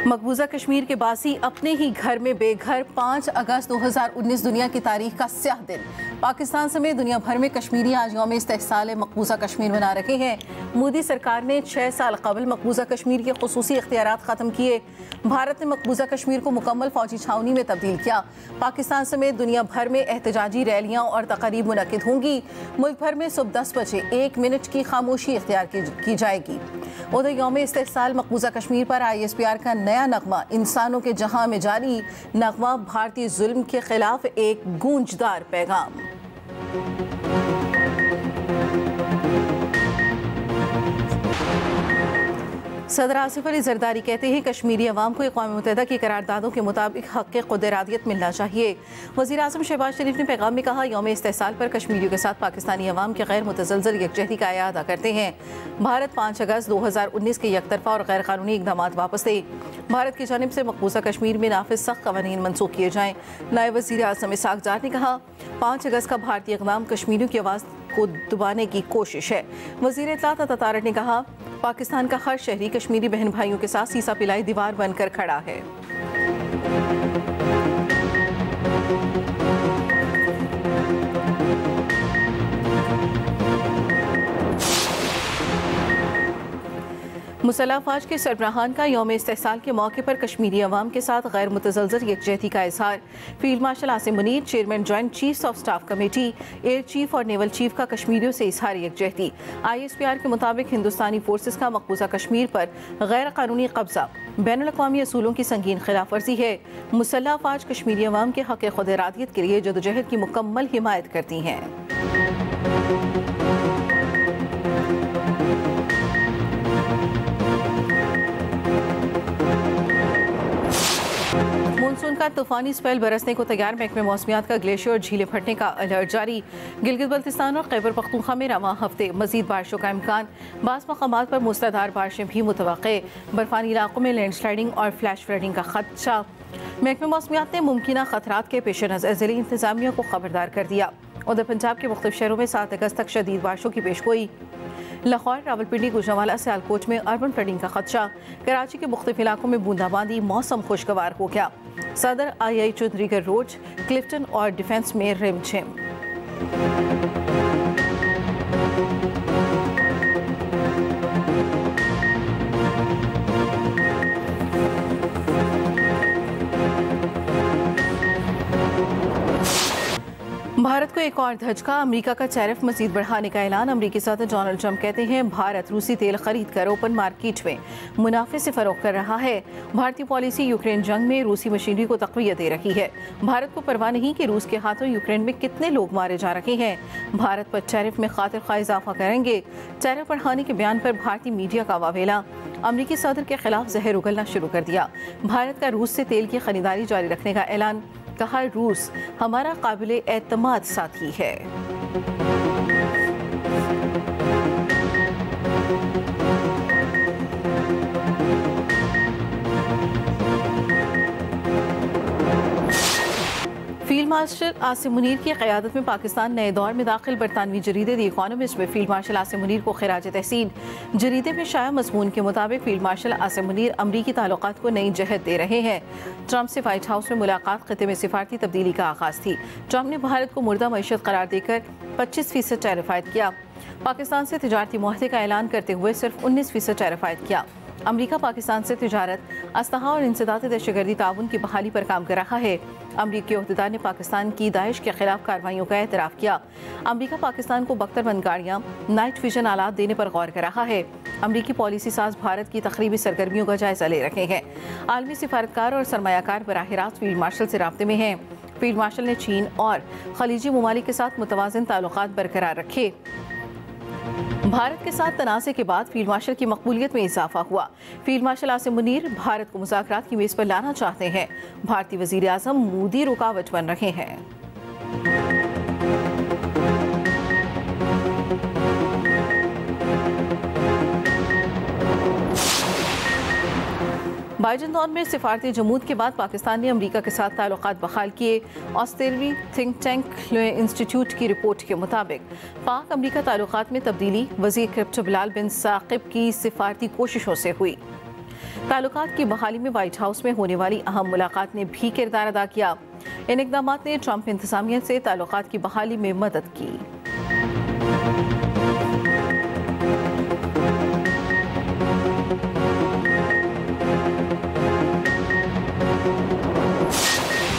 मकबूजा कश्मीर के बासी अपने ही घर में बेघर। 5 अगस्त 2019 दुनिया की तारीख का स्याह दिन। पाकिस्तान समेत दुनिया भर में कश्मीरी आज यौम इस्तेहसाल मकबूजा कश्मीर मना रहे हैं। मोदी सरकार ने 6 साल कबल मकबूजा कश्मीर के खुसूसी इख्तियारात ख़त्म किए। भारत ने मकबूजा कश्मीर को मुकम्मल फौजी छावनी में तब्दील किया। पाकिस्तान समेत दुनिया भर में एहतजाजी रैलियाँ और तक़रीब मुनक़िद होंगी। मुल्क भर में सुबह 10 बजे 1 मिनट की खामोशी इख्तियार की जाएगी। उधर यौम इस्तेहसाल मकबूजा कश्मीर पर ISPR का नया नगमा इंसानों के जहां में जारी। नगमा भारतीय जुल्म के खिलाफ एक गूंजदार पैगाम। सदर आसिफ अली जरदारी कहते हैं कश्मीरी अवाम को अक़वाम मुत्तहिदा की करारदादों के मुताबिक हक़ खुद इरादियत मिलना चाहिए। वज़ीर आज़म शहबाज शरीफ ने पैगाम में कहा, यौम इस्तेहसाल पर कश्मीरियों के साथ पाकिस्तानी अवाम के गैर मुतज़लज़ल यकजहती का अदा करते हैं। भारत 5 अगस्त 2019 के यकतरफा और गैर कानूनी इक़दाम वापस ले। भारत की जानिब से मकबूजा कश्मीर में नाफिज सख्त क़वानीन मनसूख किए जाएँ। नायब वज़ीर आज़म इसहाक़ ज़ार ने कहा, 5 अगस्त का भारतीय इक़दाम कश्मीरियों की आवाज़ को दबाने की कोशिश है। वज़ीर इत्तलात अता तारक ने कहा, पाकिस्तान का हर शहरी कश्मीरी बहन भाइयों के साथ सीसा पिलाई दीवार बनकर खड़ा है। मुसल्लह अफ़वाज के सरबराहान का यौम इस्तेहसाल के मौके पर कश्मीरी अवाम के साथ गैर मुतज़लज़ल यकजहती का इज़हार। Field marshal Asim Munir, chairman joint chiefs of staff committee, air chief और नेवल चीफ का कश्मीरियों से इज़हार यकजहती। ISPR के मुताबिक हिंदुस्तानी फोर्सेस का मकबूजा कश्मीर पर गैर कानूनी कब्जा बैनुल-अक़वामी असूलों की संगीन खिलाफ वर्जी है। मुसल्लह अफ़वाज कश्मीरी अवाम के हक़ खुद इरादियत के लिए जदोजहद की मुकम्मल हिमायत करती हैं। मानसून का तूफानी स्पेल बरसने को तैयार। महकमे मौसमियात का ग्लेशियर और झीलें फटने का अलर्ट जारी। गिलगित बल्तिस्तान और खैबर पख्तूनख्वा में रवां हफ्ते मजीद बारिशों का इम्कान। बाज़ मकामात पर मुसलाधार बारिशें भी मुतवक्के। बर्फानी इलाकों में लैंडस्लाइडिंग और फ्लैश फ्लडिंग का खदशा। महकमे मौसमियात ने मुमकिन खतरात के पेश नज़र ज़िली इंतज़ामिया को खबरदार कर दिया। उधर पंजाब के मुख्तलिफ शहरों में 7 अगस्त तक शदीद बारिशों की पेशगोई। लाहौर, रावलपिंडी, गुजरांवाला, सियालकोट में अर्बन फ्लडिंग का खदशा। कराची के मुख्तलिफ इलाकों में बूंदाबांदी। मौसम खुशगवार हो गया। सदर II चौधरीगर रोड, क्लिफ्टन और डिफेंस में रिमझिम। भारत को एक और धचका। अमेरिका का टैरिफ मजीद बढ़ाने का ऐलान। अमेरिकी सदर डोनाल्ड ट्रंप कहते हैं, भारत रूसी तेल खरीद कर ओपन मार्केट में मुनाफे से फरोख्त कर रहा है। भारतीय पॉलिसी यूक्रेन जंग में रूसी मशीनरी को तक़वियत दे रही है। भारत को परवाह नहीं कि रूस के हाथों यूक्रेन में कितने लोग मारे जा रहे हैं। भारत पर टैरिफ में खातिर खा इजाफा करेंगे। टैरिफ बढ़ाने के बयान पर भारतीय मीडिया का वावेला। अमेरिकी सदर के खिलाफ जहर उगलना शुरू कर दिया। भारत का रूस से तेल की खरीदारी जारी रखने का ऐलान। कहा, रूस हमारा काबिले एतमाद साथी है। फील्ड मार्शल आसिम मुनीर की क़यादत में पाकिस्तान नए दौर में दाखिल। बरतानवी जरीदे द इकोनॉमिस्ट में फील्ड मार्शल आसिम मुनीर को खिराज तहसीन। जरीदे में शाया मज़मून के मुताबिक फील्ड मार्शल आसिम मुनीर अमरीकी ताल्लुकात को नई जहत दे रहे हैं। ट्रंप से व्हाइट हाउस में मुलाकात खिते में सिफारती तब्दीली का आगाज़ थी। ट्रंप ने भारत को मुर्दा मईशत करार देकर 25% टैरिफ आयद किया। पाकिस्तान से तिजारती मुआहदे का ऐलान करते हुए सिर्फ 19% टैरिफ आयद किया। अमरीका पाकिस्तान से तिजारत, असलहा और इंसदाद दहशतगर्दी ताउन की बहाली पर काम कर रहा है। अमरीकी अहदेदार ने पाकिस्तान की दाइश के खिलाफ कार्रवाइयों का एतराफ़ किया। अमरीका पाकिस्तान को बख्तरबंद गाड़ियाँ, नाइट विजन आलात देने पर गौर कर रहा है। अमरीकी पॉलिसी साज भारत की तकरीबी सरगर्मियों का जायजा ले रहे हैं। आलमी सिफारतकार और सरमायाकार बराह रास्त फील्ड मार्शल से राब्ते में हैं। फील्ड मार्शल ने चीन और खलीजी ममालिक के साथ मुतवाज़िन ताल्लुकात बरकरार रखे। भारत के साथ तनाज़े के बाद फील्ड मार्शल की मकबूलियत में इजाफा हुआ। फील्ड मार्शल आसिम मुनीर भारत को मुज़ाकरात की मेज़ पर लाना चाहते हैं। भारतीय वज़ीर आज़म मोदी रुकावट बन रहे हैं। बाइडन दौर में सिफारती जमूद के बाद पाकिस्तान ने अमरीका के साथ ताल्लुकात बहाल किए। ऑस्ट्रेलियाई थिंक टैंक ल्वे इंस्टीट्यूट की रिपोर्ट के मुताबिक पाक अमरीका ताल्लुकात में तब्दीली वज़ीर क्रिप्टो बिलाल बिन साकिब की सिफारती कोशिशों से हुई। ताल्लुकात की बहाली में व्हाइट हाउस में होने वाली अहम मुलाकात ने भी किरदार अदा किया। इन इक़दामात ने ट्रंप इंतज़ामिया से ताल्लुकात की बहाली में मदद की।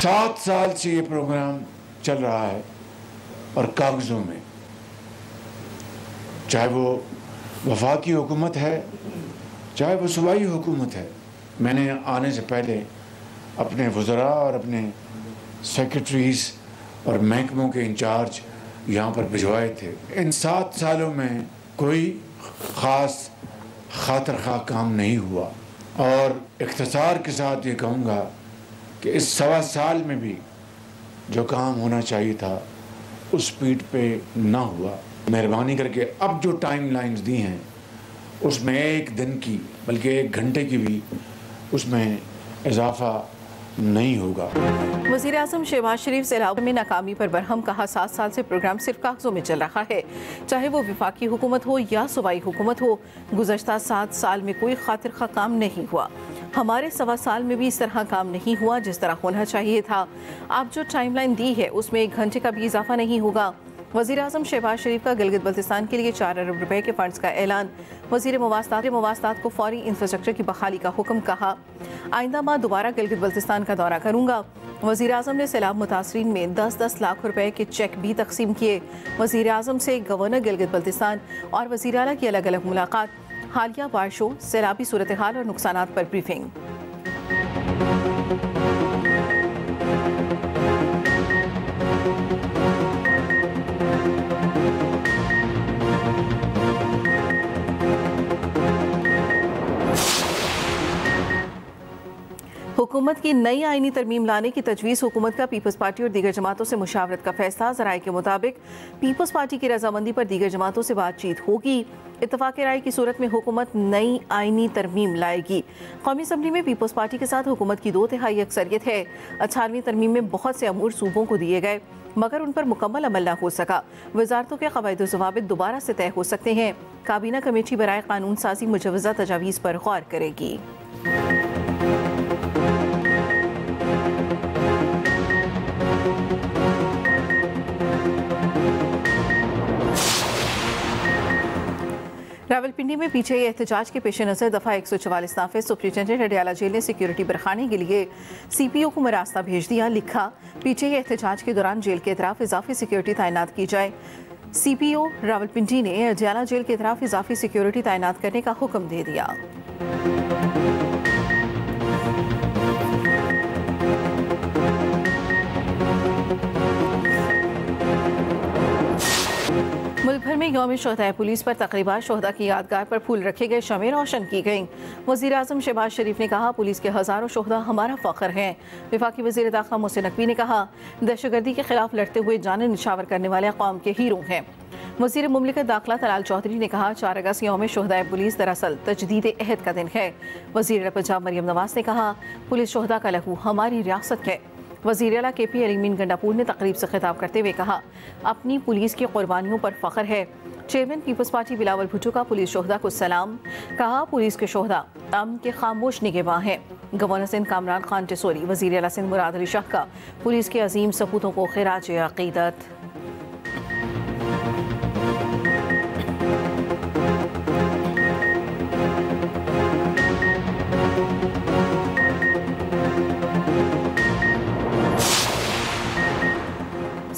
7 साल से ये प्रोग्राम चल रहा है और कागज़ों में, चाहे वो वफाकी हुकूमत है चाहे वो सूबाई हुकूमत है। मैंने आने से पहले अपने वज़रा और अपने सेक्रेटरीज़ और महकमों के इंचार्ज यहाँ पर भिजवाए थे। इन 7 सालों में कोई ख़ास खातिर खा काम नहीं हुआ और इख्तिसार के साथ ये कहूँगा कि इस 1.25 साल में भी जो काम होना चाहिए था उस स्पीड पे ना हुआ। मेहरबानी करके अब जो टाइम लाइन्स दी हैं उसमें 1 दिन की बल्कि 1 घंटे की भी उसमें इजाफा नहीं होगा। वज़ीर आज़म शहबाज शरीफ सैलाब में नाकामी पर बरहम कहा, 7 साल से प्रोग्राम सिर्फ कागजों में चल रहा है, चाहे वो विफाकी हुकूमत हो या सूबाई हुकूमत हो। गुज़श्ता 7 साल में कोई खातिर खा काम नहीं हुआ। हमारे 1.25 साल में भी इस तरह काम नहीं हुआ जिस तरह होना चाहिए था। आप जो टाइमलाइन दी है उसमें 1 घंटे का भी इजाफा नहीं होगा। वज़ीर आज़म शहबाज शरीफ का गिलगित बल्तिस्तान के लिए 4 अरब रुपए के फंड्स का ऐलान। वज़ीर मवास्तात को फौरी इंफ्रास्ट्रक्चर की बहाली का हुक्म कहा। आइंदा माह दोबारा गिलगित बल्तिस्तान का दौरा करूँगा। वज़ीर आज़म ने सैलाब मुतासरीन में 10-10 लाख रुपए के चेक भी तकसीम किए। वज़ीर आज़म से गवर्नर गिलगित बल्तिस्तान और वज़ीर आला की अलग अलग मुलाकात, हालिया बारिशों, सैलाबी सूरत हाल और नुकसानात पर ब्रीफिंग। हुकूमत की नई आईनी तरमीम लाने की तजवीज़। हुकूमत का पीपल्स पार्टी और दीगर जमातों से मुशावरत का फैसला। ज़राए के मुताबिक पीपल्स पार्टी की रजामंदी पर दीगर जमातों से बातचीत होगी। इत्तफाक़ राय की सूरत में हुकूमत नई आईनी तरमीम लाएगी। कौमी असम्बली में पीपल्स पार्टी के साथ हुकूमत की 2/3 अक्सरियत है। 18वीं तरमीम में बहुत से अमूर सूबों को दिए गए मगर उन पर मुकम्मल अमल न हो सका। वजारतों के क़वाइद व ज़वाबित दोबारा से तय हो सकते हैं। काबीना कमेटी बराए कानून साजी मुजवज़ा तजावीज़ पर गौर करेगी। रावलपिंडी में पीछे एहतजाज के पेश नज़र दफ़ा 144 नाफिज। सुप्रिंटेंडेंट अडयाला जेल ने सिक्योरिटी बढ़ाने के लिए CPO को मरास्ता भेज दिया। लिखा, पीछे एहतजाज के दौरान जेल के अतराफ इजाफी सिक्योरिटी तैनात की जाए। CPO रावलपिंडी ने अडयाला जेल के अतराफ इजाफी सिक्योरिटी तैनात करने का हुक्म दे दिया। मुल्क भर में यौम शोहदा पुलिस पर तकरीबात। शोहदा की यादगार पर फूल रखे गए, शमें रोशन की गईं। वज़ीर आज़म शहबाज शरीफ ने कहा, पुलिस के हज़ारों शोहदा हमारा फ़ख्र हैं। वफाकी वज़ीर दाखिला मोहसिन नकवी ने कहा, दहशतगर्दी के खिलाफ लड़ते हुए जान निछावर करने वाले कौम के हीरो हैं। वज़ीर मुमलिकत दाखिला तलाल चौधरी ने कहा, 4 अगस्त यौम शोहदा पुलिस दरअसल तजदीद अहद का दिन है। वज़ीर पंजाब मरियम नवाज ने कहा, पुलिस शोहदा का लहू हमारी रियासत है। वज़ीर आला KP अलीमीन गंडापुर ने तकरीब से खिताब करते हुए कहा, अपनी पुलिस की कुर्बानियों पर फ़ख्र है। Chairman Peoples Party Bilawal Bhutto का पुलिस शोहदा को सलाम। कहा, पुलिस के शोहदा अमन के खामोश निगहबान हैं। गवर्नर सिंध कामरान खान टिसोरी, वज़ीर आला सिंध मुराद अली शाह का पुलिस के अजीम सपूतों को खिराज अक़ीदत।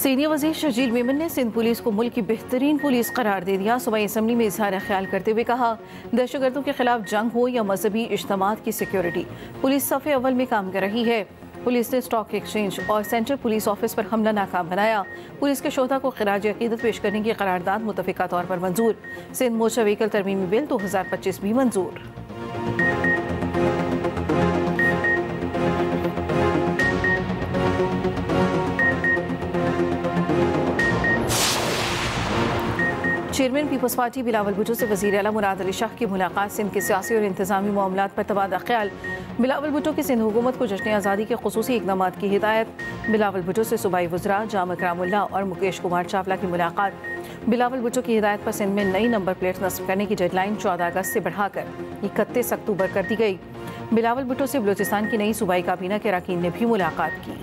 सीनियर वज़ीर शर्जील मेमन ने सिंध पुलिस को मुल्क की बेहतरीन पुलिस करार दे दिया। सूबाई असम्बली में इजहार ख्याल करते हुए कहा, दहशतगर्दों के खिलाफ जंग हो या मजहबी इज्तिमात की सिक्योरिटी, पुलिस सफ़े अव्वल में काम कर रही है। पुलिस ने स्टॉक एक्सचेंज और सेंट्रल पुलिस ऑफिस पर हमला नाकाम बनाया। पुलिस के शोहदा को खिराज अक़ीदत पेश करने की करारदाद मुतफ़िका तौर पर मंजूर। सिंध मोर्चा व्हीकल तरमीमी बिल 2025 भी मंजूर। Chairman Peoples Party Bilawal Bhutto से वज़ीर आला मुराद अली शाह की मुलाकात। सिंध के सियासी और इंतज़ामी मामलात पर तबादला ख्याल। बिलावल भुट्टो की सिंध हुकूमत को जश्न आज़ादी के खुसूसी इक़दामात की हिदायत। बिलावल भुट्टो से सूबाई वज़रा जाम इकरामुल्लाह और मुकेश कुमार चावला की मुलाकात। बिलावल भुट्टो की हिदायत पर सिंध में नई नंबर प्लेट नस्ब करने की डेडलाइन 14 अगस्त से बढ़ाकर 31 अक्टूबर कर दी गई। बिलावल भुट्टो से बलूचिस्तान की नई सूबाई काबीना के अरकान ने भी मुलाकात की।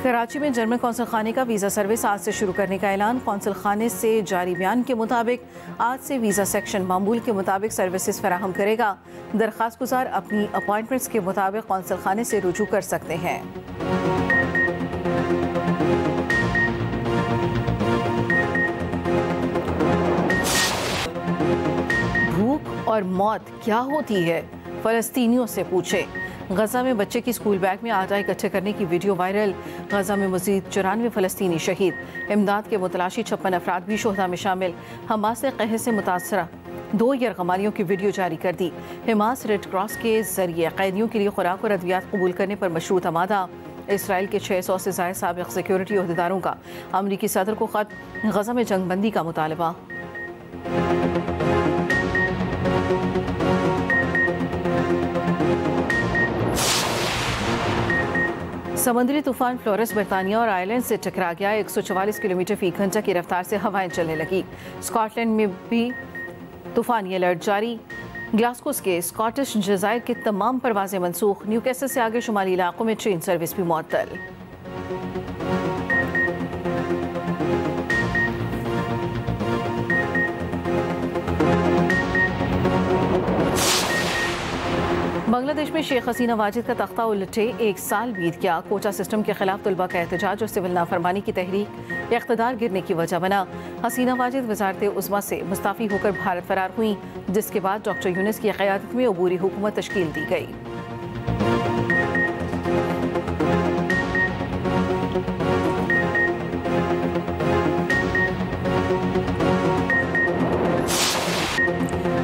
कराची में जर्मन कौंसल खाने का वीज़ा सर्विस आज से शुरू करने का ऐलान। कौंसल खाने से जारी बयान के मुताबिक आज से वीज़ा सेक्शन मामूल के मुताबिक सर्विसेज फराहम करेगा। दरख्वास्त गुजार अपनी अपॉइंटमेंट्स के मुताबिक कौंसल खाने से रुजू कर सकते हैं। भूख और मौत क्या होती है, फ़लस्तीनियों से पूछे। गजा में बच्चे की स्कूल बैग में आटा इकट्ठे करने की वीडियो वायरल। गजा में मजीद 94 फ़लस्तीनी शहीद। इमदाद के मुतलाशी 56 अफराद भी शोहदा में शामिल। हमास ने कहर से मुतासरा 2 यरगमारियों की वीडियो जारी कर दी। हमास रेड क्रॉस के जरिए कैदियों के लिए खुराक और अद्वियात कबूल करने पर मशरूत आमादा। इसराइल के 600 से ज़ायद साबिक़ सिक्योरिटी अहदेदारों का अमरीकी सदर को ख़त। गजा में जंगबंदी का मुतालबा। समुद्री तूफान फ्लोरेंस बरतानिया और आयरलैंड से टकरा गया। 144 किलोमीटर फी घंटा की रफ्तार से हवाएं चलने लगी। स्कॉटलैंड में भी तूफानी अलर्ट जारी। ग्लासगो के स्कॉटिश जज़ायर के तमाम परवाजें मनसूख। न्यूकैसल से आगे शुमाली इलाकों में ट्रेन सर्विस भी मुअत्तल। बांग्लादेश में शेख हसीना वाजिद का तख्ता उलटे 1 साल बीत गया। कोटा सिस्टम के खिलाफ तलबा का एहतजाज और सिविल नाफरमानी की तहरीक इख्तिदार गिरने की वजह बना। हसीना वाजिद वजारत उज़्मा से मुस्ताफ़ी होकर भारत फरार हुई, जिसके बाद डॉक्टर यूनुस की क़यादत में अबूरी हुकूमत तश्कील दी गई।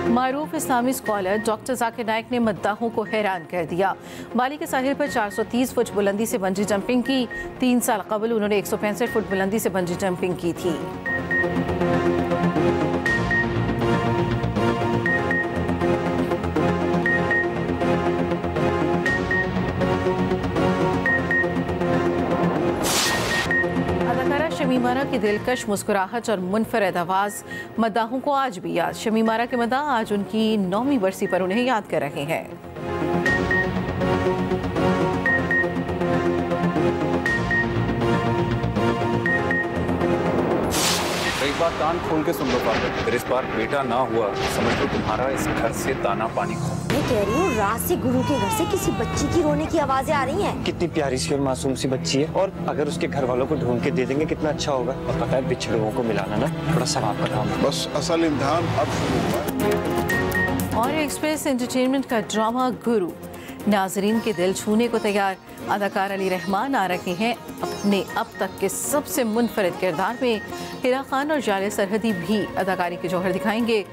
मारूफ इस्लामी स्कॉलर डॉक्टर जाकिर नाइक ने मद्दाहों को हैरान कर दिया। बाली के साहिल पर 430 फुट बुलंदी से बंजी जंपिंग की। 3 साल कबल उन्होंने 165 फुट बुलंदी से बंजी जंपिंग की थी। शमी मारा की दिलकश मुस्कुराहट और मुनफरद आवाज़ मद्दाहों को आज भी याद। शमी मारा के मद्दाह आज उनकी 9वीं बरसी पर उन्हें याद कर रहे हैं। एक बार कान खोल के सुन लो पागल, अगर इस बार बेटा ना हुआ समझ लो तुम्हारा इस घर से दाना पानी खो। मैं कह रही हूँ रात से गुरु के घर से किसी बच्ची की रोने की आवाजें आ रही हैं। कितनी प्यारी सी और मासूम सी बच्ची है, और अगर उसके घर वालों को ढूंढ के दे देंगे कितना अच्छा होगा। और पता है बिछड़ों को मिलाना ना थोड़ा सवाब का काम है। बस असल इम्तिहान अब शुरू हुआ है। और एक्सप्रेस एंटरटेनमेंट का ड्रामा गुरु नाजरीन के दिल छूने को तैयार। अदाकार अली रहमान आ रहे हैं अपने अब तक के सबसे मुनफरिद किरदार में। हिरा खान और जाले सरहदी भी अदाकारी के जौहर दिखाएंगे।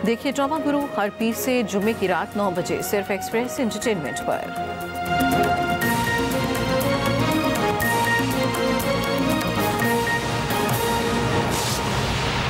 देखिए ड्रामा गुरु हर पीर से जुम्मे की रात 9 बजे सिर्फ एक्सप्रेस एंटरटेनमेंट पर।